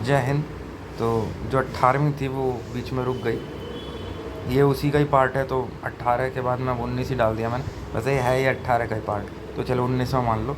जय हिंद। तो जो 18वीं थी वो बीच में रुक गई, ये उसी का ही पार्ट है। तो 18 के बाद मैं 19 ही डाल दिया मैंने, वैसे ये है, ये 18 का ही पार्ट, तो चलो 19वां मान लो।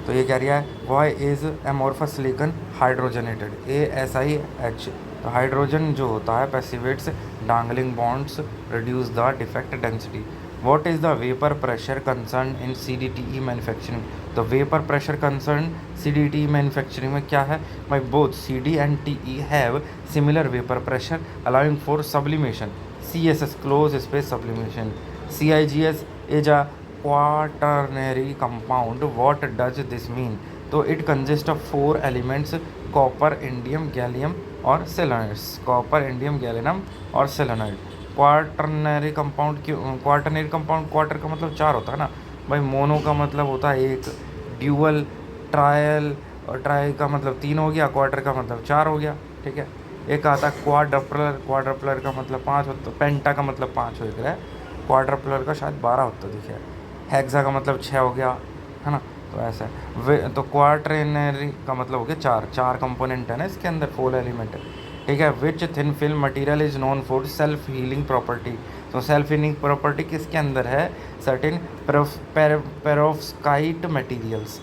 तो ये कह रहा है why is amorphous silicon hydrogenated, ASiH। तो हाइड्रोजन जो होता है passivates dangling bonds reduce the defect density. What is the vapour pressure concern in CDTE manufacturing. तो vapour pressure concern CDTE manufacturing में क्या है भाई, both CD and TE have similar vapour pressure allowing for sublimation, CSS close space sublimation. CIGS is a quaternary compound. What does this mean? तो it consists of 4 elements: copper, indium, gallium और सेलेनाइड्स। Copper, indium, gallium और selenide. Quaternary compound क्यों? Quaternary compound, quarter का मतलब 4 होता है ना भाई, मोनो का मतलब होता है 1, ड्यूअल, ट्रायल और ट्राई का मतलब 3 हो गया, क्वार्टर का मतलब 4 हो गया, ठीक है। एक आता है क्वाड्रप्लर, क्वाड्रप्लर का मतलब 5 होता है, पेंटा का मतलब 5 हो गया है, क्वाड्रप्लर का शायद 12 होता दिखे। हेक्सा का मतलब 6 हो गया, है ना। तो ऐसा है वे, तो क्वाट्रेनरी का मतलब हो गया 4, 4 कंपोनेंट है ना इसके अंदर, 4 एलिमेंट है, ठीक है। Which thin film material is known for self healing property. तो सेल्फ हीलिंग प्रॉपर्टी किसके अंदर है? Certain perovskite materials.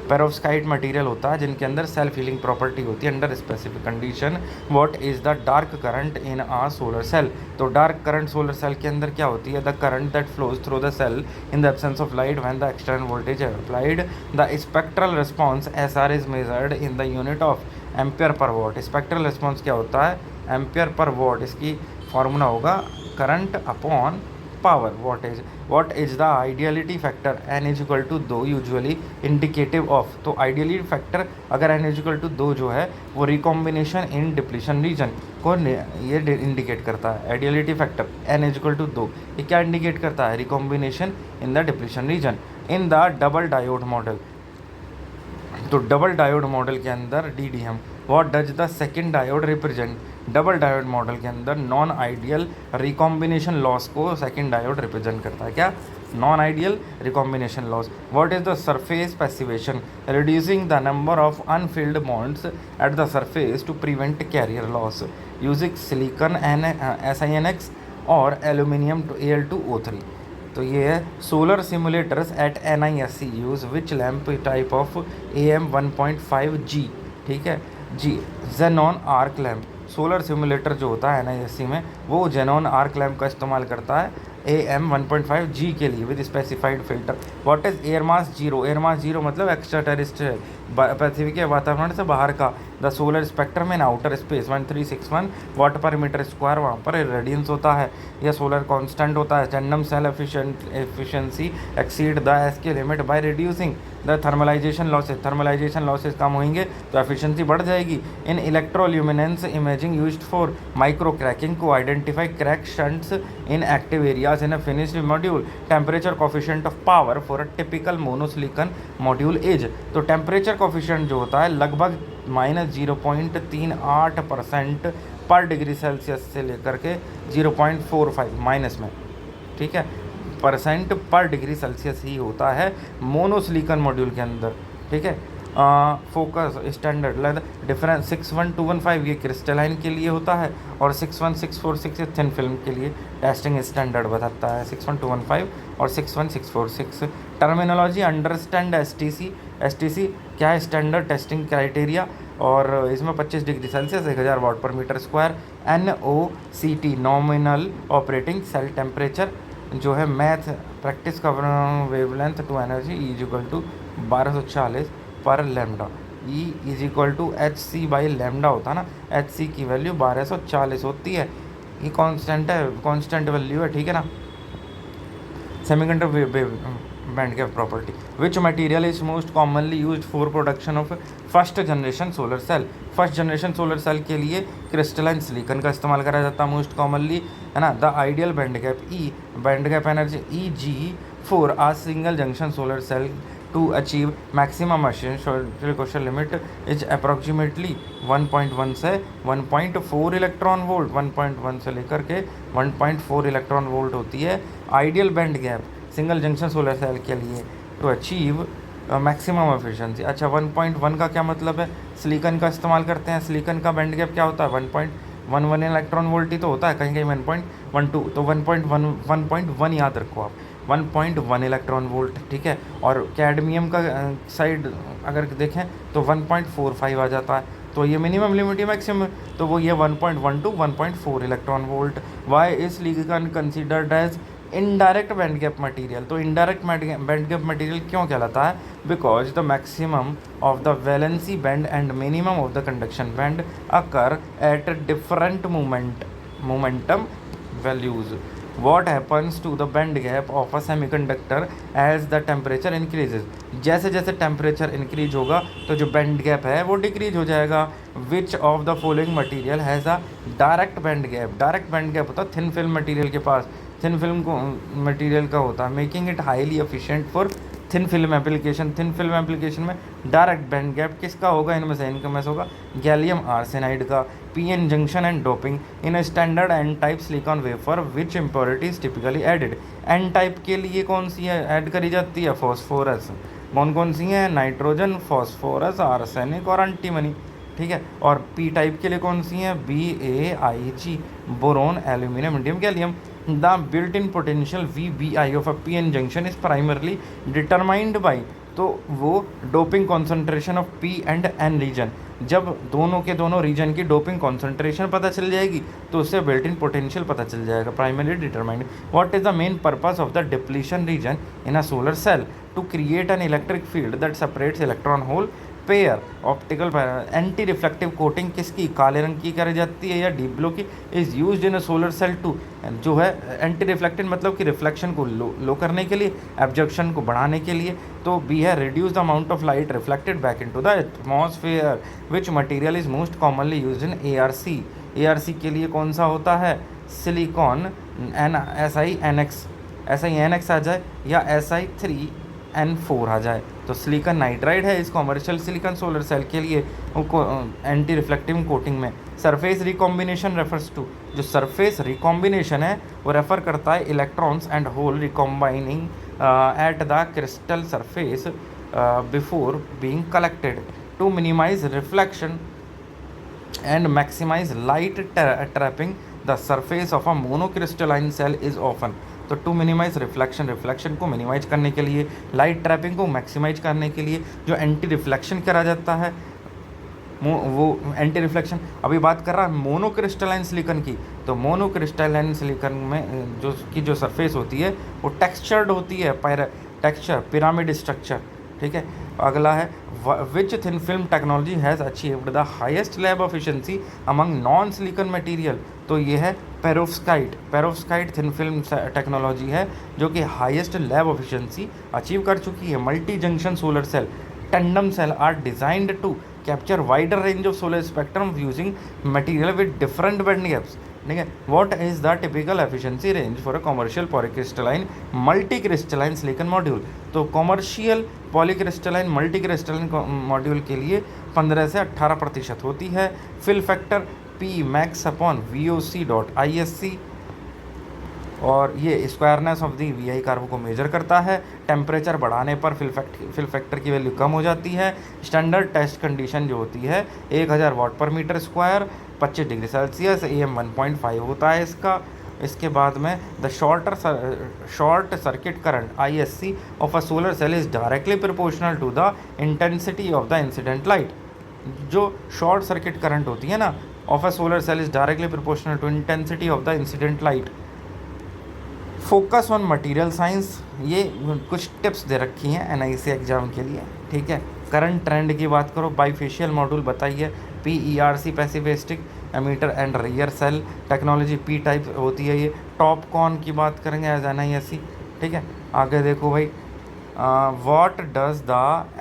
Perovskite material होता है जिनके अंदर सेल्फ हीलिंग प्रॉपर्टी होती है under specific condition. What is the dark current in a solar cell. तो डार्क करंट सोलर सेल के अंदर क्या होती है? The current that flows through the cell in the absence of light when the external voltage है applied. The spectral response SR is measured in the unit of ampere per watt. Spectral response क्या होता है? Ampere per watt. इसकी formula होगा current upon power wattage. What is the ideality factor? N is equal to 2 usually indicative of. तो ideality factor अगर N is equal to 2 जो है वो रिकॉम्बिनेशन इन डिप्लीशन रीजन को ये इंडिकेट करता है। Ideality factor N is equal to 2 ये क्या इंडिकेट करता है? Recombination in the depletion region. In the double diode model, तो डबल डायोड मॉडल के अंदर DDM, what does the second diode represent? Double diode model के अंदर नॉन आइडियल रिकॉम्बिनेशन लॉस को सेकंड डायोड रिप्रेजेंट करता है। क्या? Non ideal recombination loss. What is the surface passivation? Reducing the number of unfilled bonds eight the surface to prevent carrier loss using silicon SiNX और aluminium Al2O3। तो ये है solar simulators at NISC use which lamp type of AM1.5G, ठीक है जी, xenon arc lamp. Solar simulator जो होता है NISC में वो जेनॉन आर्क लैम्प का इस्तेमाल करता है AM1.5G के लिए with specified filter. What is air mass zero? Air mass zero मतलब एक्स्ट्रा टेरेस्ट्रियल, पृथ्वी के वातावरण से बाहर का। The solar spectrum in outer space 1361 watt per metre square वहाँ पर रेडियंस होता है। यह सोलर कांस्टेंट होता है। Random cell efficiency exceed the S K limit by reducing the thermalisation losses. Thermalisation losses कम होंगे तो एफिशिएंसी बढ़ जाएगी। In electroluminescence imaging used for micro cracking को identify crack shunts in active areas in a finished module. Temperature coefficient of power for a typical monosilicon module is. तो temperature coefficient जो होता है लगभग -0.38% पर डिग्री सेल्सियस से लेकर के 0.45 माइनस में, ठीक है, परसेंट पर डिग्री सेल्सियस ही होता है मोनोसिलिकॉन मॉड्यूल के अंदर, ठीक है। फोकस स्टैंडर्ड डिफरेंस 61215 ये क्रिस्टलाइन के लिए होता है और 61646 ये थिन फिल्म के लिए टेस्टिंग स्टैंडर्ड बताता है 61215 और 61646। टर्मिनोलॉजी अंडरस्टैंड STC क्या है? स्टैंडर्ड टेस्टिंग क्राइटेरिया, और इसमें 25 degree Celsius 1000 watt per metre square. NOCT nominal operating cell temperature जो है मैथ प्रैक्टिस का wavelength to energy is equal to 1240 per lambda. E is equal to HC by lambda होता है ना, HC की value 1240 होती है। ये कांस्टेंट है, कांस्टेंट वैल्यू है, ठीक है ना। Semiconductor band gap property. Which material is most commonly used for production of first generation solar cell? First generation solar cell के लिए क्रिस्टलाइन सिलिकॉन का इस्तेमाल करा जाता है मोस्ट कॉमनली, है ना। The ideal band gap band gap energy EG for a single junction solar cell to achieve maximum question limit is approximately 1.1 से 1.4 इलेक्ट्रॉन वोल्ट। 1.1 से लेकर के 1.4 इलेक्ट्रॉन वोल्ट होती है ideal band gap single junction solar cell के लिए to achieve maximum efficiency. अच्छा 1.1 का क्या मतलब है, सिलिकॉन का इस्तेमाल करते हैं। सिलिकॉन का बैंड गैप क्या होता है, 1.11 इलेक्ट्रॉन वोल्ट ही तो होता है, कहीं कहीं 1.12, तो 1.1 याद रखो आप, 1.1 इलेक्ट्रॉन वोल्ट, ठीक है। और कैडमियम का साइड अगर देखें तो 1.45 आ जाता है। तो ये मिनिमम लिमिट है, मैक्सिमम, तो वो ये 1.1 to 1.4 electron volt. Why is silicon considered as indirect band gap material. तो इनडायरेक्ट बैंड गैप मटेरियल क्यों कहलाता है, because the maximum of the valency band and minimum of the conduction band occur at different momentum values. what happens to the band gap of a semiconductor as the temperature increases। जैसे जैसे temperature increase होगा तो जो band gap है वो decrease हो जाएगा। Which of the following material has a direct band gap. Direct band gap होता है थिन फिल्म मटेरियल के पास, थिन फिल्म को मटेरियल का होता है, making it highly efficient for thin film application. Thin film application में डायरेक्ट बैंड गैप किसका होगा, इनमें से इनका में से होगा गैलियम आर्सेनाइड का। PN junction and doping in a standard N type silicon wafer which impurities typically added. N type के लिए कौन सी है ऐड करी जाती है, फॉस्फोरस। कौन कौन सी है, नाइट्रोजन, फॉस्फोरस, आर्सेनिक और एंटीमनी, ठीक है। और पी टाइप के लिए कौन सी है, BaIg, boron, aluminium, indium, gallium. The built in potential VBI of a PN junction is primarily determined by, तो वो doping concentration of P and N region. जब दोनों के दोनों रीजन की डोपिंग कॉन्सेंट्रेशन पता चल जाएगी तो उससे बिल्ट इन पोटेंशियल पता चल जाएगा, primarily determined. What is the main purpose of the depletion region in a solar cell, to create an electric field that separates electron hole pair. Optical anti reflective coating किसकी, काले रंग की करी जाती है या डीप ब्लू की, is used in a solar cell to, जो है एंटी रिफ्लेक्टिव मतलब कि रिफ्लेक्शन को लो करने के लिए, एब्जॉर्प्शन को बढ़ाने के लिए। तो बी है reduce the amount of light reflected back into the atmosphere. Which material is most commonly used in ARC। ARC के लिए कौन सा होता है, सिलिकॉन SiNX आ जाए या Si3N4 आ जाए। तो सिलिकॉन नाइट्राइड है इस कॉमर्शियल सिलिकॉन सोलर सेल के लिए एंटी रिफ्लेक्टिव कोटिंग में। सरफेस रिकॉम्बिनेशन रेफर्स टू, जो सरफेस रिकॉम्बिनेशन है वो रेफर करता है electrons and hole recombining at the crystal surface before being collected to minimise reflection and maximize light trapping the surface of a monocrystalline cell is often। तो to minimise reflection को minimise करने के लिए, light trapping को maximise करने के लिए जो एंटी रिफ्लेक्शन करा जाता है, वो एंटी रिफ्लेक्शन। अभी बात कर रहा है मोनोक्रिस्टलाइन सिलिकॉन की, तो मोनोक्रिस्टलाइन सिलिकॉन में जो सरफेस होती है वो टेक्सचर्ड होती है, टेक्सचर पिरामिड स्ट्रक्चर, ठीक है। अगला है which thin film technology has achieved the highest lab efficiency among non silicon material. तो ये है पेरोव्स्काइट थिन फिल्म टेक्नोलॉजी है जो कि हाईएस्ट लैब एफिशिएंसी अचीव कर चुकी है। Multi junction solar cell tandem cell are designed to capture wider range of solar spectrum using material with different band gaps, ठीक है। What is the typical efficiency range for a commercial polycrystalline multicrystalline silicon module. तो commercial polycrystalline multicrystalline module के लिए 15 से 18% होती है। Fill factor Pmax/VOC.ISC, और ये squareness of the VI curve को मेजर करता है। टेम्परेचर बढ़ाने पर फिल फैक्टर की वैल्यू कम हो जाती है। स्टैंडर्ड टेस्ट कंडीशन जो होती है 1000 watt per metre square, 25 degree Celsius, AM 1.5 होता है इसका। इसके बाद में the short circuit current ISC of a solar cell is directly proportional to the intensity of the incident light. जो शॉर्ट सर्किट करंट होती है ना of a solar cell is directly proportional to intensity of the incident light. Focus on material science, ये कुछ tips दे रखी हैं NIC exam के लिए, ठीक है। करंट ट्रेंड की बात करो, बाईफेशियल मॉड्यूल बताइए, PERC passivistic emitter and rear cell technology P type होती है ये। टॉप कॉन की बात करेंगे एज NISC, ठीक है। आगे देखो भाई, what does the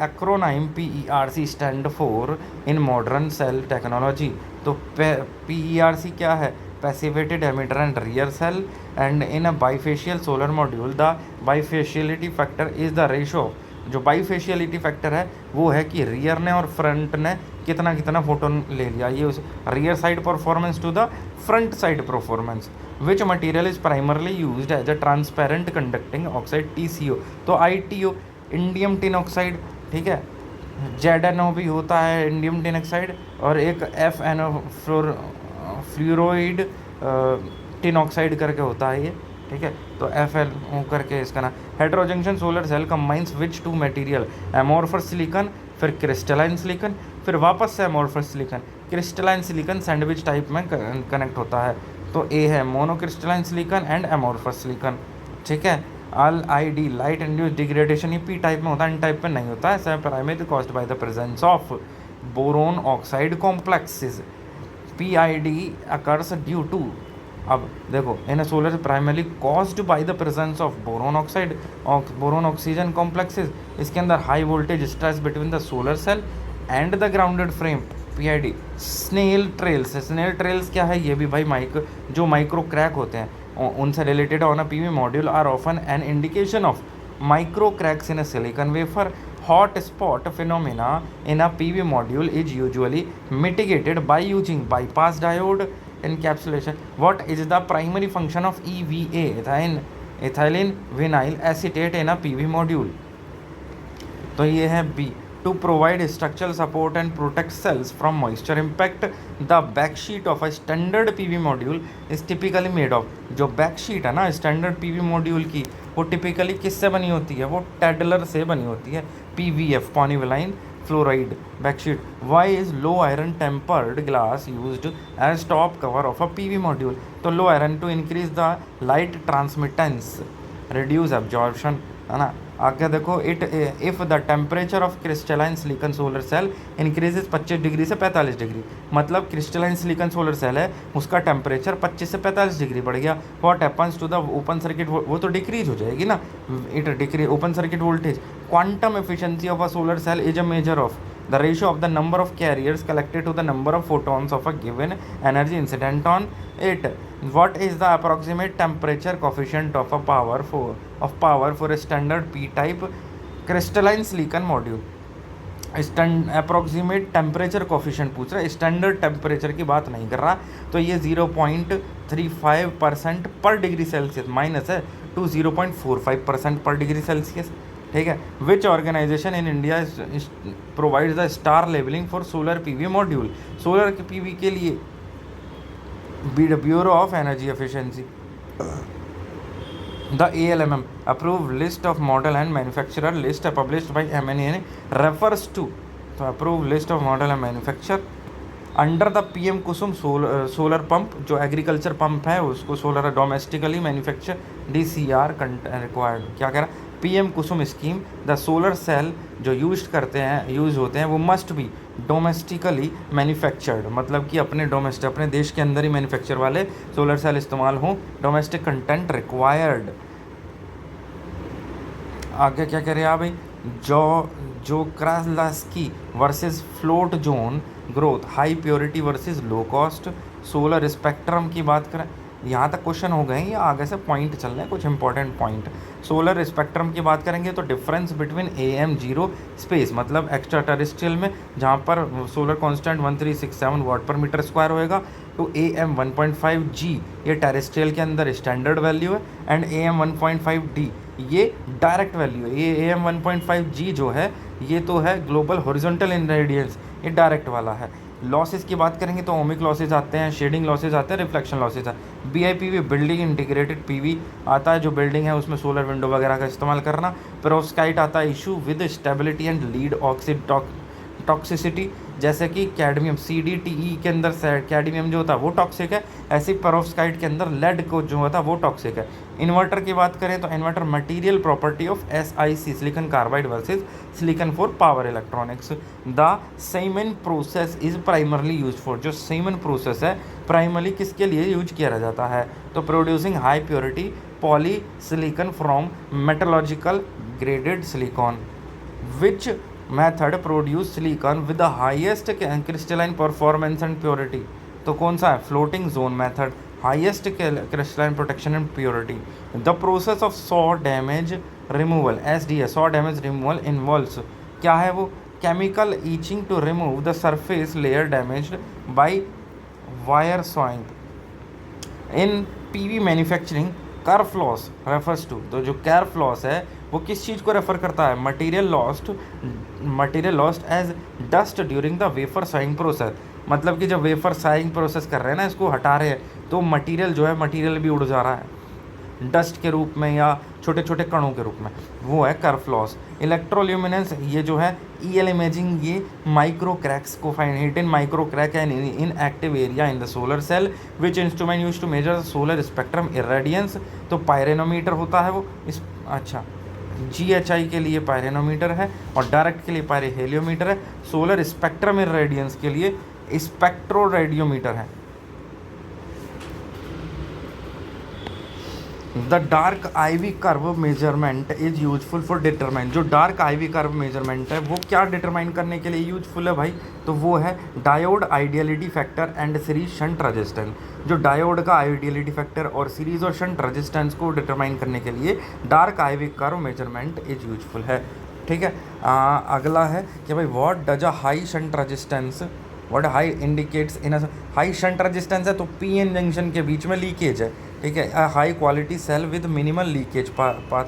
acronym PERC stand for in modern cell technology. तो PERC क्या है, passivated emitter and rear cell, and in a bifacial solar module the bifaciality factor is the ratio. जो bifaciality factor है वो है कि rear ने और फ्रंट ने कितना फोटोन ले लिया, ये उस rear side performance to the front side performance. Which material is primarily used as a transparent conducting oxide TCO। तो ITO इंडियम टिन ऑक्साइड, ठीक है। ZnO भी होता है इंडियम टिन ऑक्साइड, और एक FnO फ्लोराइड टिन ऑक्साइड करके होता है ये, ठीक है। तो FnO करके इसका नाम। Heterojunction solar cell combines which two material, amorphous silicon, फिर क्रिस्टलाइन सिलिकॉन, फिर वापस से amorphous silicon. Crystalline silicon sandwich type में कनेक्ट होता है। तो ए है monocrystalline silicon and amorphous silicon, ठीक है। LID लाइट इंड्यूस डिग्रेडेशन, ये पी टाइप में होता है, एन टाइप में नहीं होता है। Primary caused by the presence of boron oxide complexes. PID occurs due to, अब देखो इन solar primary caused by the presence of boron oxide, boron oxygen complexes. इसके अंदर high voltage stress between the solar cell and the grounded frame. PID snail trails, snail trails क्या है, ये भी भाई जो माइक्रो क्रैक होते हैं उनसे related on a PV module are often an indication of micro cracks in a silicon wafer. Hot spot phenomena in a PV module is usually mitigated by using bypass diode encapsulation. What is the primary function of EVA, ethylene vinyl acetate in a PV module? तो ये है B, to provide structural support and protect cells from moisture impact. The back sheet of a standard PV module is typically made of, जो back sheet है ना standard PV module की, वो typically किससे बनी होती है, वो टैडलर से बनी होती है। PVF polyvinyl fluoride backsheet. Why is low iron tempered glass used as top cover of a PV module? तो low iron to increase the light transmittance, reduce absorption, है ना। आगे देखो, if the temperature of crystalline silicon solar cell increases 25 degree से 45 degree, मतलब crystalline silicon solar cell है, उसका temperature 25 से 45 डिग्री बढ़ गया। What happens to the open circuit, वो तो डिक्रीज हो जाएगी ना, it decrease open circuit voltage. Quantum efficiency of a solar cell is a measure of the ratio of the number of carriers collected to the number of photons of a given energy incident on it. What is the approximate temperature coefficient of power for a standard p-type crystalline silicon module? Approximate temperature coefficient पूछ रहा है, standard temperature की बात नहीं कर रहा। तो ये 0.35% पर डिग्री सेल्सियस माइनस है टू 0.45% पर डिग्री सेल्सियस, ठीक है। Which organisation in India provides the star levelling for solar PV module? Solar के PV के लिए bureau of energy efficiency. The ALMM approved list of model and manufacturer list published by MNA refers to, so approved list of model and manufacturer under the PM Kusum solar pump, जो agriculture pump है उसको solar domestically manufacture DCR required. क्या कह रहा है, PM Kusum scheme, the solar cell जो use होते हैं वो मस्ट बी डोमेस्टिकली मैन्युफैक्चर्ड, मतलब कि अपने देश के अंदर ही मैन्युफैक्चर वाले सोलर सेल इस्तेमाल हों। Domestic content required. आगे क्या कह रहे हैं आप भाई, जो Czochralski versus float zone growth, high purity versus low cost. Solar spectrum की बात करें, यहाँ तक क्वेश्चन हो गए हैं, या आगे से पॉइंट चल रहे हैं कुछ इंपॉर्टेंट पॉइंट। सोलर स्पेक्ट्रम की बात करेंगे तो डिफरेंस बिटवीन AM0 स्पेस, मतलब एक्स्ट्रा टेरेस्ट्रियल में जहाँ पर solar constant 1367 watt per metre square होएगा, तो AM 1.5G ये टेरेस्ट्रियल के अंदर स्टैंडर्ड वैल्यू है, एंड AM 1.5D ये डायरेक्ट वैल्यू है। ये AM 1.5G जो है ये तो है ग्लोबल हॉरिजॉन्टल इनरेडियंस, ये डायरेक्ट वाला है। लॉसेस की बात करेंगे तो ओमिक लॉसेज आते हैं, शेडिंग लॉसेज आते हैं, रिफ्लेक्शन लॉसेज आते हैं। BIPV बिल्डिंग इंटीग्रेटेड PV आता है, जो बिल्डिंग है उसमें सोलर विंडो वगैरह का इस्तेमाल करना। पेरोव्स्काइट आता है, issue with stability and lead oxide toxicity, जैसे कि कैडमियम CDTE के अंदर कैडमियम जो होता है वो टॉक्सिक है, ऐसे पेरोव्स्काइट के अंदर लेड को जो होता है वो टॉक्सिक है। इन्वर्टर की बात करें तो inverter material property of SiC silicon carbide versus silicon for power electronics. The Siemens process is primarily use for, जो सीमेन प्रोसेस है प्राइमरली किसके लिए यूज किया जाता है, तो producing high purity poly silicon from metallurgical graded silicon. Which method produce silicon with the highest crystalline performance and purity? तो कौन सा है, floating zone method, highest crystalline protection and purity. The process of saw damage removal SDS, saw damage removal involves, क्या है वो, chemical etching to remove the surface layer damaged by wire sawing. In PV manufacturing kerf loss refers to, तो जो curve floss है वो किस चीज़ को refer करता है, material lost as dust during the wafer sawing process. मतलब कि जब वेफर साइंग प्रोसेस कर रहे हैं ना, इसको हटा रहे हैं, तो मटेरियल जो है मटेरियल भी उड़ जा रहा है डस्ट के रूप में या छोटे छोटे कणों के रूप में, वो है कर्व लॉस। इलेक्ट्रोल्यूमिनेंस ये जो है ईएल इमेजिंग, ये माइक्रो क्रैक्स को find hidden micro crack and inactive area in the solar cell which instrument use to measure solar spectrum irradiance. तो पायरेनोमीटर होता है वो इस, अच्छा GHI के लिए पायरेनोमीटर है और डायरेक्ट के लिए पायरेहेलियोमीटर है। सोलर स्पेक्ट्रम इरेडियंस के लिए स्पेक्ट्रोरेडियोमीटर है। The dark IV curve measurement is useful for determine, जो डार्क आईवी कर्व मेजरमेंट है वो क्या डिटरमाइन करने के लिए यूजफुल है भाई, तो वो है diode ideality factor and series shunt resistance. जो डायोड का आइडियलिटी फैक्टर और सीरीज और शंट रेजिस्टेंस को डिटरमाइन करने के लिए dark IV curve measurement is useful है। ठीक है, अगला है कि भाई what does a high shunt resistance, what high indicates in a high shunt resistance है तो पीएन जंक्शन के बीच में लीकेज है। ठीक है, a high quality cell with minimal leakage path.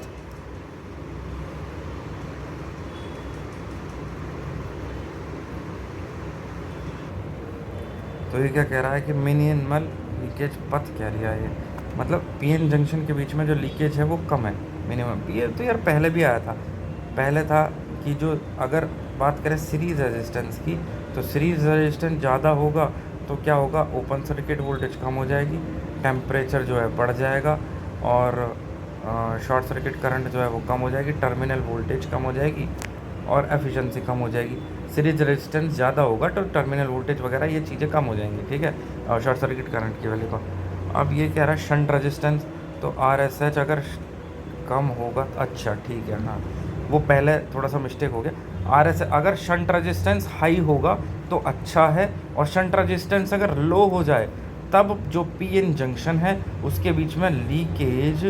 तो ये क्या कह रहा है कि मिनिमल लीकेज पथ कह रहा है ये, मतलब पीएन जंक्शन के बीच में जो लीकेज है वो कम है, मिनिमम। ये तो यार पहले भी आया था, पहले था कि जो अगर बात करें सीरीज रेजिस्टेंस की, तो सीरीज रेजिस्टेंस ज़्यादा होगा तो क्या होगा, ओपन सर्किट वोल्टेज कम हो जाएगी, टेम्परेचर जो है बढ़ जाएगा और शॉर्ट सर्किट करंट जो है वो कम हो जाएगी, टर्मिनल वोल्टेज कम हो जाएगी और एफिशिएंसी कम हो जाएगी। सीरीज रेजिस्टेंस ज़्यादा होगा तो टर्मिनल वोल्टेज वगैरह ये चीज़ें कम हो जाएंगी। ठीक है, और शॉर्ट सर्किट करंट की वैल्यू को। अब ये कह रहा है शंट रेजिस्टेंस, तो RSH अगर कम होगा, अच्छा ठीक है, हाँ वो पहले थोड़ा सा मिस्टेक हो गया। RSH अगर शंट रेजिस्टेंस हाई होगा तो अच्छा है, और शंट रेजिस्टेंस अगर लो हो जाए तब जो पीएन जंक्शन है उसके बीच में लीकेज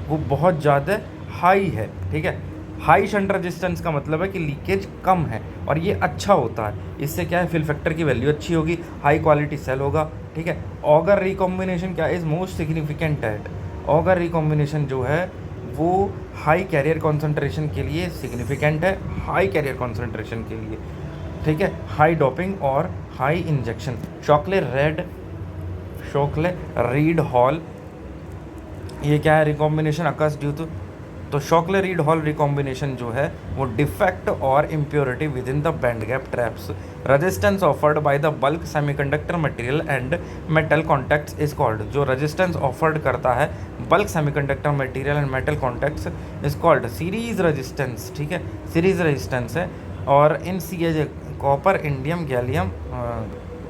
वो बहुत ज़्यादा हाई है। ठीक है, हाई शंट रेजिस्टेंस का मतलब है कि लीकेज कम है और ये अच्छा होता है। इससे क्या है, फिल फैक्टर की वैल्यू अच्छी होगी, हाई क्वालिटी सेल होगा। ठीक है, ऑगर रिकॉम्बिनेशन क्या is most significant at, Auger recombination जो है वो हाई कैरियर कॉन्सेंट्रेशन के लिए सिग्निफिकेंट है, हाई कैरियर कॉन्सेंट्रेशन के लिए। ठीक है, हाई डोपिंग और high injection. Shockley read hall, ये क्या है, रिकॉम्बिनेशन अकर्स ड्यू टू, तो शॉकले रीड हॉल रिकॉम्बिनेशन जो है वो डिफेक्ट और impurity with in the band gap traps resistance offered by the bulk semiconductor material and metal contacts is called. जो resistance offered करता है bulk semiconductor material and metal contacts is called series resistance. ठीक है, series resistance है। और इन CAJ copper indium gallium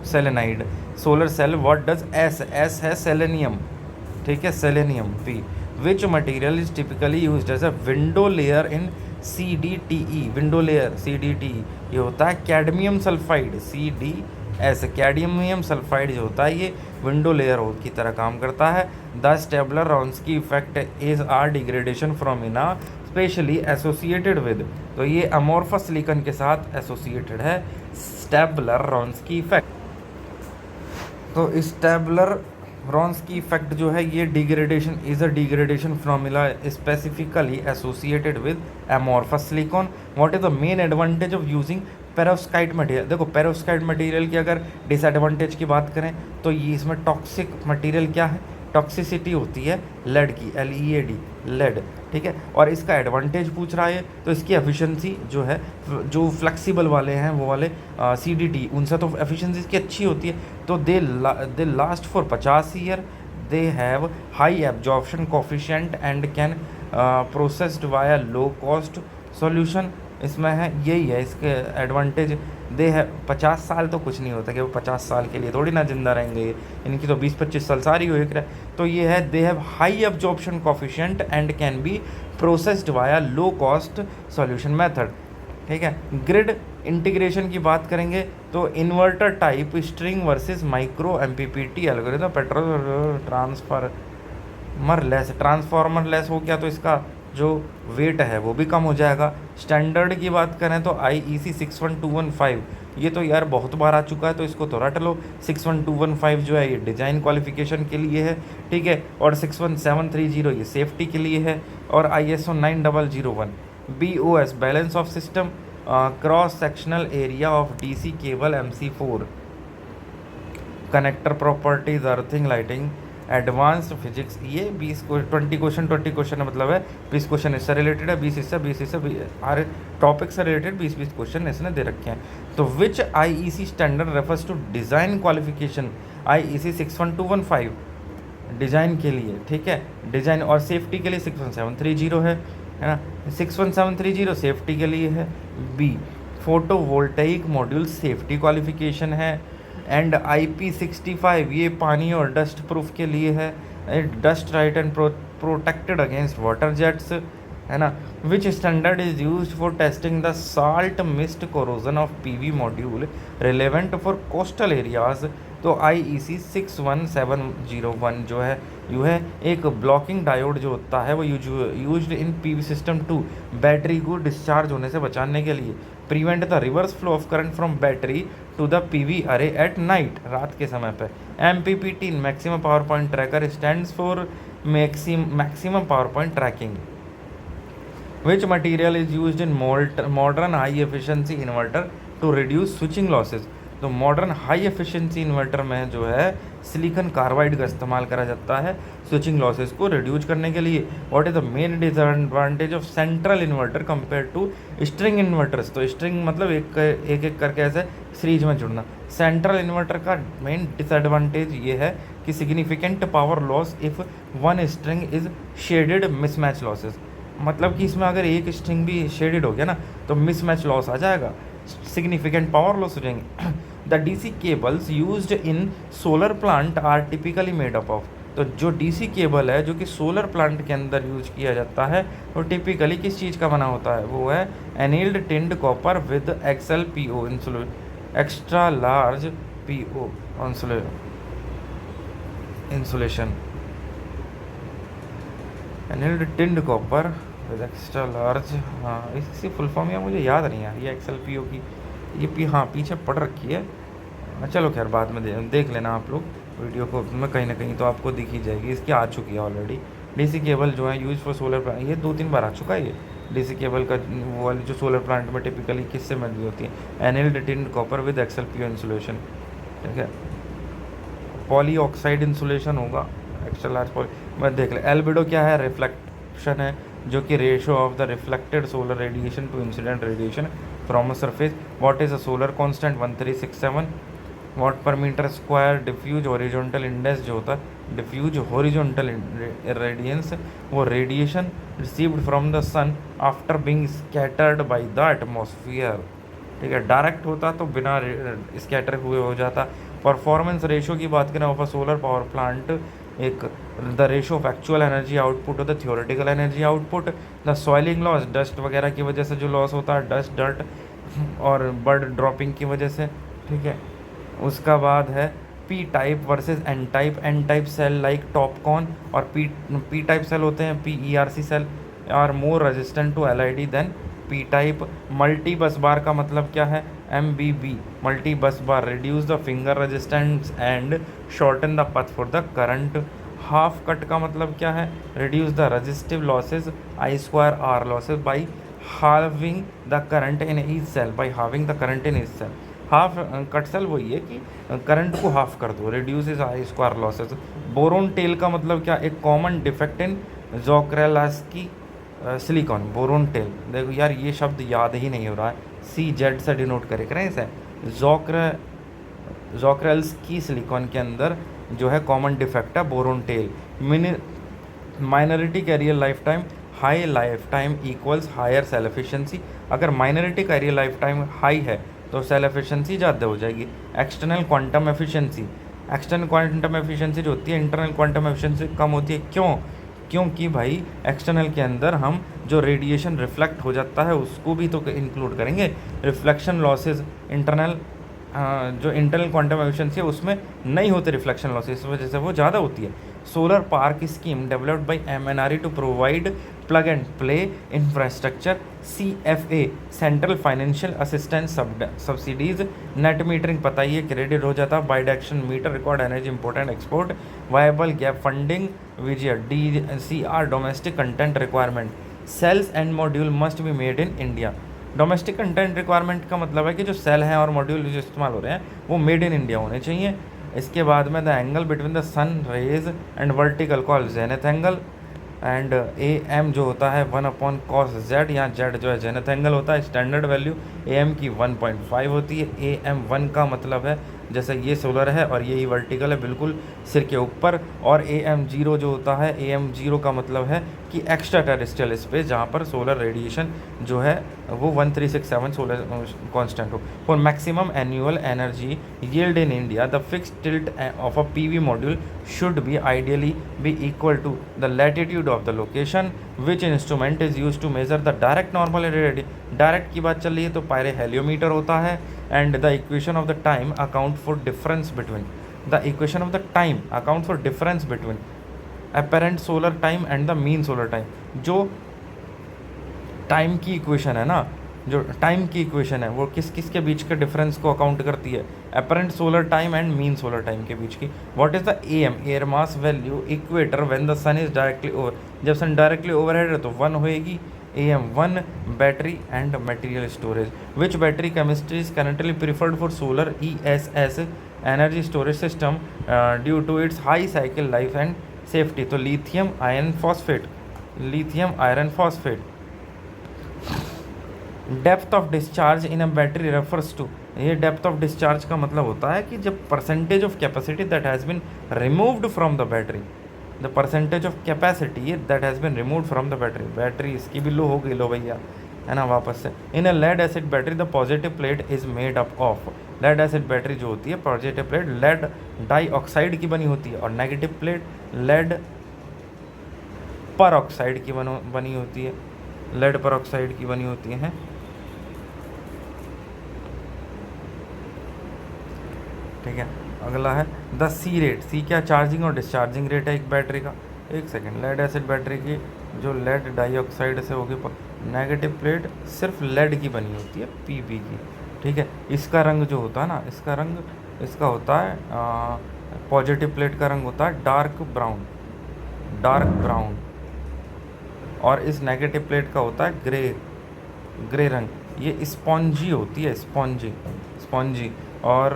selenide solar cell, what does S है selenium. ठीक है, selenium P, which material is typically used as a window layer in CDTE, window layer CDTE, ये होता है cadmium sulphide, CDS cadmium sulphide जो होता है ये विंडो लेयर की तरह काम करता है। The Staebler Wronski effect is are degradation phenomena specially associated with, तो ये अमोर्फस सिलिकॉन के साथ एसोसिएटेड है स्टेबलर रॉन्स्की इफेक्ट। तो स्टेबलर रॉन्स्की इफेक्ट जो है ये degradation is a degradation formula specifically associated with amorphous silicon. What is the main advantage of using perovskite material. देखो पेरोव्स्काइट मटेरियल की अगर डिसएडवांटेज की बात करें तो ये इसमें टॉक्सिक मटेरियल क्या है, टॉक्सिसिटी होती है लेड की, LEAD लेड। ठीक है, और इसका एडवांटेज पूछ रहा है तो इसकी एफिशिएंसी जो है, जो फ्लेक्सिबल वाले हैं वो वाले CDT उनसे तो एफिशिएंसी इसकी अच्छी होती है। तो they last for 50 year, they have high absorption coefficient and can processed via low cost solution. इसमें है यही है इसके एडवांटेज। दे है 50 साल तो कुछ नहीं होता कि वो 50 साल के लिए थोड़ी ना जिंदा रहेंगे, इनकी तो 20-25 साल सारी हो रहा है। तो ये है दे have high absorption coefficient and can be processed via low cost solution method. ठीक है, ग्रिड इंटीग्रेशन की बात करेंगे तो inverter type string versus micro MPPT algorithm petrol transformer less हो गया तो इसका जो वेट है वो भी कम हो जाएगा। स्टैंडर्ड की बात करें तो IEC 61215 ये तो यार बहुत बार आ चुका है, तो इसको तो रट लो। 61215 जो है ये डिज़ाइन क्वालिफिकेशन के लिए है, ठीक है, और 61730 ये सेफ्टी के लिए है, और ISO 9001 BOS balance of system, cross sectional area of DC cable MC4, connector properties, earthing, lighting, advanced physics. ये 20 क्वेश्चन मतलब है 20 क्वेश्चन इससे रिलेटेड है, 20 इससे हर टॉपिक से रिलेटेड 20 क्वेश्चन इसने दे रखे हैं। तो which IEC standard refers to design qualification? IEC 61215 design के लिए, ठीक है, डिज़ाइन, और सेफ्टी के लिए 61730 है ना, 61730 सेफ्टी के लिए है। B photovoltaic module safety qualification है। एंड IP65 ये पानी और डस्ट प्रूफ के लिए है, dust tight and protected against water jets, है ना। Which standard is use for testing the salt mist corrosion of PV module relevant for coastal areas? तो IEC 61701 जो है यू है एक ब्लॉकिंग डायोड जो होता है वो used in PV system to battery को डिस्चार्ज होने से बचाने के लिए, prevent the reverse flow of current from battery to the PV array at night, रात के समय पे। MPPT maximum power point tracker stands for maximum power point tracking. Which material is used in modern high efficiency inverter to reduce switching losses? तो modern high efficiency inverter में जो है silicon carbide का इस्तेमाल करा जाता है स्विचिंग लॉसेस को रिड्यूस करने के लिए। What is the main disadvantage of central inverter compare to string inverters? तो स्ट्रिंग मतलब एक करके ऐसे सीरीज में जुड़ना। सेंट्रल इन्वर्टर का मेन डिसएडवांटेज ये है कि significant power loss if one string is shaded, mismatch losses, मतलब कि इसमें अगर एक स्ट्रिंग भी शेडेड हो गया ना तो मिसमैच लॉस आ जाएगा, सिग्निफिकेंट पावर लॉस हो जाएंगे। The DC cables used in solar plant are typically made up of? तो जो DC केबल है जो कि सोलर प्लांट के अंदर यूज किया जाता है वो टिपिकली किस चीज़ का बना होता है? वो है annealed tinned copper with XLPO extra large PO insulation, annealed tinned copper with extra large. हाँ, इसकी फुल फॉर्म या मुझे याद नहीं है, ये XLPO की ये हाँ पीछे पढ़ रखी है। चलो खैर बाद में देख लेना आप लोग वीडियो को, में कहीं ना कहीं तो आपको दिख ही जाएगी, इसकी आ चुकी है ऑलरेडी। DC केबल जो है यूज फॉर सोलर प्लांट, ये 2-3 बार आ चुका है ये DC केबल का, वो वाली जो सोलर प्लांट में टिपिकली किससे मेड होती है? Annealed tinned copper with XLPO insulation, ठीक है, पॉली ऑक्साइड इंसुलेशन होगा, एक्स्ट्रा लार्ज पॉली। मैं देख ले एल्बिडो क्या है? रिफ्लेक्शन है, जो कि ratio of the reflected solar radiation to incident radiation from a surface. What is a solar constant? 1367 watt per metre square. Diffuse horizontal index जो होता है, डिफ्यूज हॉरिजॉन्टल रेडियंस, वो radiation received from the sun after being scattered by the atmosphere, ठीक है, direct होता तो बिना scatter हुए हो जाता। परफॉर्मेंस रेशियो की बात करें of a solar power plant, एक the ratio of actual energy output और the theoretical energy output. The soiling loss, dust वगैरह की वजह से जो लॉस होता है, डस्ट डर्ट और बर्ड ड्रॉपिंग की वजह से, ठीक है। उसका बाद है P type versus N type. N type cell like TOPCon और P टाइप सेल होते हैं, PERC cell are more resistant to LID then P type. Multi bus bar का मतलब क्या है? MBB multi bus bar reduce the finger resistance and shorten the path for the current. Half cut का मतलब क्या है? Reduce the resistive losses I2R losses by halving the current in each cell, by halving the current in each cell. Half cut cell वही है कि current को half कर दो, reduce is I2R losses. Boron tail का मतलब क्या? एक common defect in Czochralski silicon, boron tail. देखो यार ये शब्द याद ही नहीं हो रहा है, CZ से डिनोट करें इसे। जोक्रेल्स्की सिलिकॉन के अंदर जो है कॉमन डिफेक्ट है boron tail. Minority carrier lifetime, high lifetime equals higher cell efficiency. अगर minority carrier lifetime high है तो सेल एफिशिएंसी ज़्यादा हो जाएगी। External quantum efficiency, external quantum efficiency जो होती है इंटरनल क्वांटम एफिशिएंसी कम होती है। क्यों? क्योंकि भाई एक्सटर्नल के अंदर हम जो रेडिएशन रिफ्लेक्ट हो जाता है उसको भी तो इंक्लूड करेंगे। रिफ्लेक्शन लॉसेज इंटरनल, जो इंटरनल क्वांटम एफिशिएंसी है उसमें नहीं होते रिफ्लेक्शन लॉसेज, इस वजह से वो ज़्यादा होती है। Solar park scheme developed by MNRE to provide plug and play infrastructure, CFA central financial assistance subsidies, net metering पता ही है, क्रेडिट हो जाता, bidirectional meter, record energy import and export, viable gap funding, VGR, DCR domestic content requirement, cells and module must be made in India. Domestic content requirement का मतलब है कि जो सेल हैं और मॉड्यूल जो इस्तेमाल हो रहे हैं वो मेड इन इंडिया होने चाहिए। इसके बाद में the angle between the sun rays and vertical call zenith angle, and AM जो होता है 1/cos Z, यहाँ Z जो है जेनिथ एंगल होता है। स्टैंडर्ड वैल्यू AM की 1.5 होती है। AM1 का मतलब है जैसे ये सोलर है और यही वर्टिकल है बिल्कुल सिर के ऊपर, और AM0 जो होता है, AM0 का मतलब है कि एक्स्ट्रा टेरेस्ट्रियल स्पेस जहाँ पर सोलर रेडिएशन जो है वो 1367 सोलर कांस्टेंट हो। For maximum annual energy yield in India the fixed tilt of a PV module should be ideally be equal to the latitude of the location which instrument is use to measure the direct normal radiation. Direct की बात चल रही है तो Pierre heliometer होता है। And the equation of the time account for difference between the equation of the time account for difference between apparent solar time and the mean solar time. जो time की इक्वेशन है ना, जो time की equation है वो किस किस के बीच के डिफरेंस को अकाउंट करती है, apparent solar time and mean solar time के बीच की। What is the AM air mass value equator when the sun is directly over, जब सन डायरेक्टली ओवरहेड है तो 1 होएगी। AM1 battery and material storage, which battery chemistry is currently preferred for solar ESS energy storage system due to its high cycle life and safety. तो lithium iron phosphate, lithium iron phosphate. Depth of discharge in a battery refers to, ये depth of discharge का मतलब होता है कि जब percentage of capacity that has been removed from the battery, the percentage of capacity that has been removed from the battery, battery इसकी भी लो हो गई, लो भैया है ना वापस से। In a lead acid battery the positive plate is made up of, lead acid battery जो होती है पॉजिटिव प्लेट लेड डाइऑक्साइड की बनी होती है और नेगेटिव प्लेट लेड पर ऑक्साइड की बनी होती है, लेड पर ऑक्साइड की बनी होती है। ठीक है, अगला है द C रेट। C क्या, चार्जिंग और डिस्चार्जिंग रेट है एक बैटरी का। एक सेकेंड, लेड एसिड बैटरी की जो लेड डाइऑक्साइड से होगी, नेगेटिव प्लेट सिर्फ लेड की बनी होती है PP की। ठीक है, इसका रंग जो होता है ना, इसका रंग इसका होता है पॉजिटिव प्लेट का रंग होता है डार्क ब्राउन, डार्क ब्राउन, और इस नेगेटिव प्लेट का होता है ग्रे, ग्रे रंग। ये स्पॉन्जी होती है, स्पॉन्जी, स्पॉन्जी। और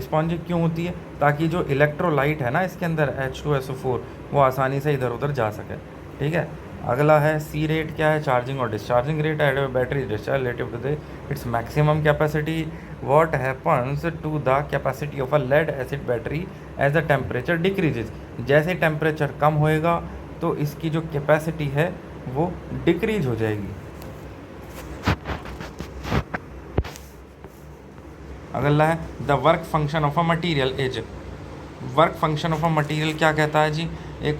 स्पॉन्जी क्यों होती है, ताकि जो इलेक्ट्रोलाइट है ना इसके अंदर H2SO4 वो आसानी से इधर उधर जा सके। ठीक है, अगला है C रेट क्या है, चार्जिंग और डिस्चार्जिंग रेट है battery discharge relative to the its maximum capacity. What happens to the capacity of a lead acid battery as the temperature decreases, जैसे टेम्परेचर कम होएगा तो इसकी जो कैपेसिटी है वो डिक्रीज हो जाएगी। अगला है the work function of a material is, work function of a material क्या कहता है जी, एक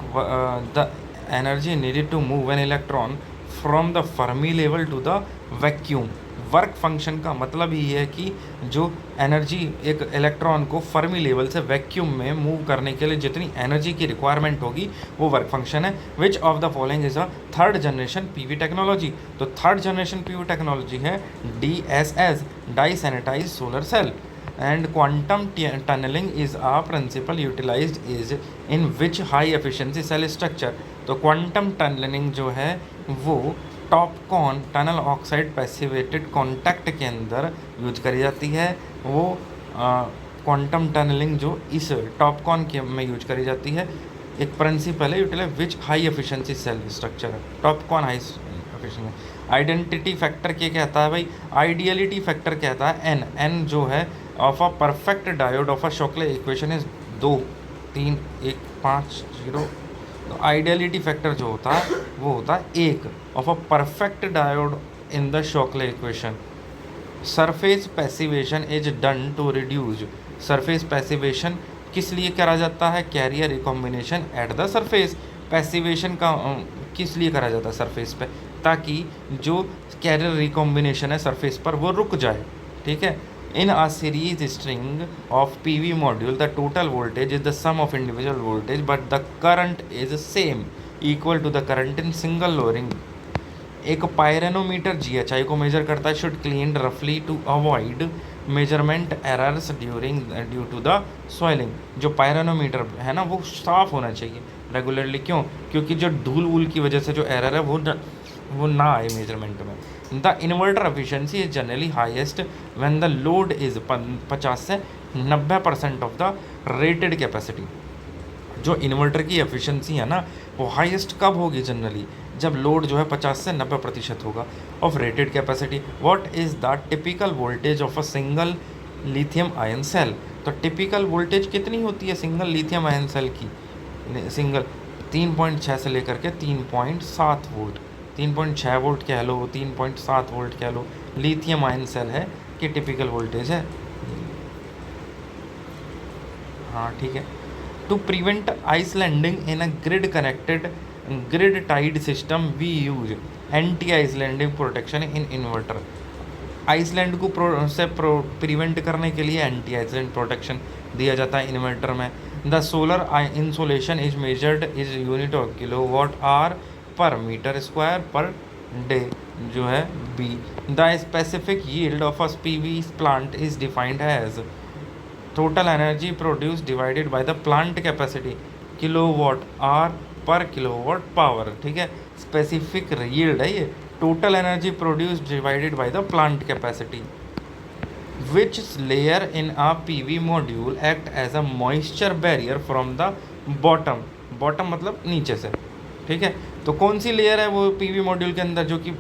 the energy needed to move an electron from the Fermi level to the vacuum. Work function का मतलब ही है कि जो एनर्जी एक इलेक्ट्रॉन को फर्मी लेवल से वैक्यूम में मूव करने के लिए जितनी एनर्जी की रिक्वायरमेंट होगी वो वर्क फंक्शन है। Which of the following is a third generation PV technology, तो थर्ड जनरेशन PV टेक्नोलॉजी है DSS dye sensitised solar cell. And quantum tunnelling is a principle utilised is in which high efficiency cell structure, तो quantum tunnelling जो है वो TOPCon tunnel oxide passivated contact के अंदर use करी जाती है। वो क्वांटम टनलिंग जो इस टॉपकॉन के में यूज करी जाती है, एक प्रिंसिपल है यूटिलाइज विच हाई एफिशिएंसी सेल स्ट्रक्चर है, Topcon high efficiency. Identity factor क्या कहता है भाई, आइडियलिटी फैक्टर कहता है N जो है of a perfect diode of a Shockley equation is 2 3 1 5 0। तो आइडियलिटी फैक्टर जो होता है वो होता है 1 of a perfect diode in the Shockley equation. Surface passivation is done to reduce, surface passivation किस लिए करा जाता है, carrier recombination at the surface. Passivation का किस लिए करा जाता है सरफेस पे, ताकि जो कैरियर रिकॉम्बिनेशन है सरफेस पर वो रुक जाए। ठीक है, in a series string of PV module the total voltage is the sum of individual voltage but the current is same equal to the current in single lowering एक pyranometer GHI को measure करता है, should clean रफली to avoid measurement errors due to the soiling. जो pyranometer है ना वो साफ होना चाहिए रेगुलरली, क्यों? क्योंकि जो धूल वूल की वजह से जो एरर है वो ना आए मेजरमेंट में। The inverter efficiency is generally highest when the load is 50 से 90% ऑफ द रेटेड कैपेसिटी। जो इन्वर्टर की एफिशिएंसी है ना वो हाईएस्ट कब होगी जनरली? जब लोड जो है 50 से 90% होगा of rated capacity. What is the typical voltage of a single lithium ion cell? तो टिपिकल वोल्टेज कितनी होती है सिंगल लिथियम आयन सेल की? सिंगल 3.6 से लेकर के 3.7 वोल्ट, 3.6 वोल्ट कह लो, 3.7 वोल्ट कह लो, लिथियम आयन सेल है कि टिपिकल वोल्टेज है। हाँ ठीक है। To prevent islanding in a grid tied system we use anti islanding protection in inverter. Island को प्रिवेंट करने के लिए एंटी आइसलैंड प्रोटेक्शन दिया जाता है इन्वर्टर में। The solar insolation is measured is unit of kilowatt hour per metre square per day, जो है B. The specific yield of a PV plant is defined as total energy produce divided by the plant capacity, kilowatt hour per kilowatt power. ठीक है, specific yield है ये, total energy produce divided by the plant capacity. Which layer in a PV module act as a moisture barrier from the bottom, bottom मतलब नीचे से। ठीक है, तो कौन सी लेयर है वो पीवी मॉड्यूल के अंदर जो कि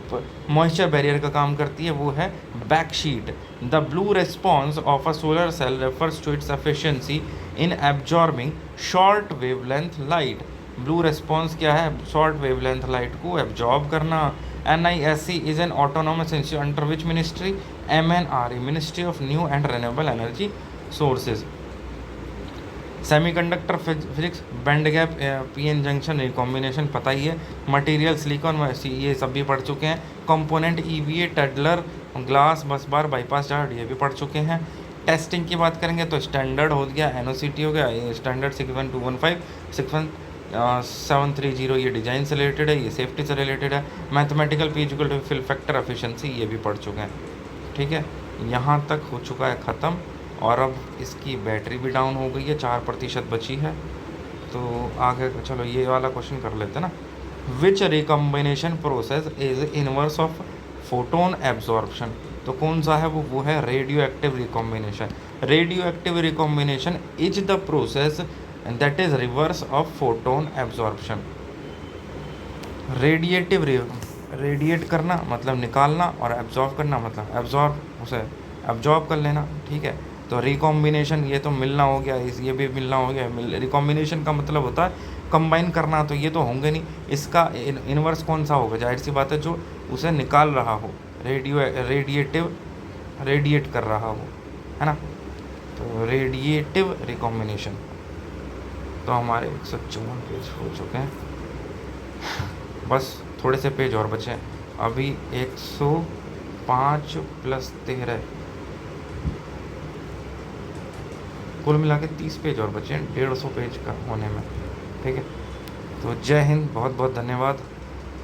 मॉइस्चर बैरियर का काम करती है? वो है back sheet. The blue response of a solar cell refers to its efficiency in absorbing short wavelength light. Blue response क्या है? शॉर्ट वेवलेंथ लाइट को एब्जॉर्ब करना। NISC is an autonomous institute under which ministry? MNRE, ministry of new and renewable energy sources. Semiconductor physics, band gap, PN junction, recombination पता ही है। Material silicon, ये सब भी पढ़ चुके हैं। कंपोनेंट EVA, टेडलर, ग्लास, बस बार, बाईपास चार्ट, ये भी पढ़ चुके हैं। टेस्टिंग की बात करेंगे तो स्टैंडर्ड हो गया, NOCT हो गया, ये स्टैंडर्ड 61215, 61730, ये डिज़ाइन से रिलेटेड है, ये सेफ्टी से रिलेटेड है। Mathematical P equal to fill factor efficiency, ये भी पढ़ चुके हैं। ठीक है, यहाँ तक हो चुका है ख़त्म। और अब इसकी बैटरी भी डाउन हो गई है, 4% बची है। तो आगे चलो ये वाला क्वेश्चन कर लेते हैं ना। Which recombination process is inverse of photon absorption? तो कौन सा है वो है radioactive recombination. Radioactive recombination is the process that is reverse of photon absorption. Radiate करना मतलब निकालना, और एब्जॉर्ब करना मतलब उसे एब्जॉर्ब कर लेना। ठीक है, तो रिकॉम्बिनेशन ये तो मिलना हो गया, ये भी मिलना हो गया। रिकॉम्बिनेशन का मतलब होता है कंबाइन करना, तो ये तो होंगे नहीं। इसका इनवर्स कौन सा होगा? जाहिर सी बात है जो उसे निकाल रहा हो, रेडिएट कर रहा हो, है ना। तो रेडिएटिव रिकॉम्बिनेशन। तो हमारे 154 पेज हो चुके हैं, बस थोड़े से पेज और बचे हैं। अभी 105 + 13, कुल मिला के 30 पेज और बचे हैं 150 पेज का होने में। ठीक है, तो जय हिंद, बहुत बहुत धन्यवाद।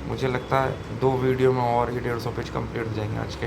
मुझे लगता है 2 वीडियो में और ये 150 पेज कंप्लीट हो जाएंगे आज के।